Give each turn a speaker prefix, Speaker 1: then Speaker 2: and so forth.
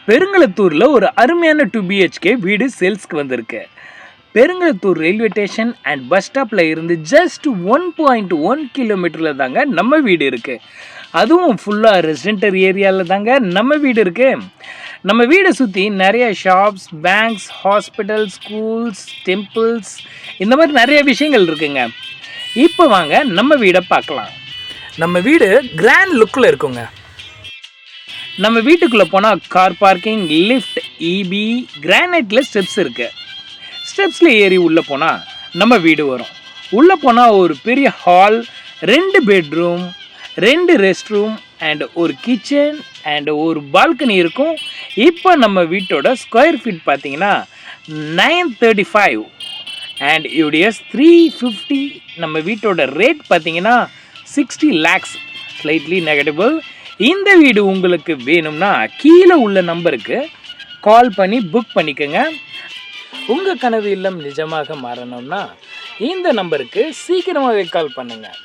Speaker 1: பெருங்களத்தூரில் ஒரு அருமையான 2 BHK வீடு சேல்ஸ்க்கு வந்திருக்கு. Perungalathur railway station and bus ஸ்டாப்பில் இருந்து ஜஸ்ட் 1.1 கிலோமீட்டரில் தாங்க நம்ம வீடு இருக்குது. அதுவும் ஃபுல்லாக ரெசிடென்டல் ஏரியாவில் தாங்க நம்ம வீடு இருக்குது. நம்ம வீடை சுற்றி நிறைய shops, banks, hospital, schools, temples இந்த மாதிரி நிறைய விஷயங்கள் இருக்குங்க. இப்போ வாங்க நம்ம வீடை பார்க்கலாம். நம்ம வீடு கிராண்ட் லுக்கில் இருக்குங்க. நம்ம வீட்டுக்குள்ளே போனால் கார் பார்க்கிங், லிஃப்ட், இபி, கிரானைட்டில் ஸ்டெப்ஸ் இருக்குது. ஸ்டெப்ஸில் ஏறி உள்ளே போனால் நம்ம வீடு வரும். உள்ளே போனால் ஒரு பெரிய hall, 2 bedroom, 2 rest room and ஒரு கிச்சன் அண்ட் ஒரு பால்கனி இருக்கும். இப்போ நம்ம வீட்டோட ஸ்கொயர் ஃபீட் பார்த்தீங்கன்னா 935 அண்ட் யூடிஎஸ் 350. நம்ம வீட்டோட ரேட் பார்த்தீங்கன்னா 60 lakhs, ஸ்லைட்லி நெகட்டிவ். இந்த வீடு உங்களுக்கு வேணும்னா கீழே உள்ள நம்பருக்கு கால் பண்ணி புக் பண்ணிக்கோங்க. உங்கள் கனவு இல்லம் நிஜமாக மாறணும்னா இந்த நம்பருக்கு சீக்கிரமாகவே கால் பண்ணுங்கள்.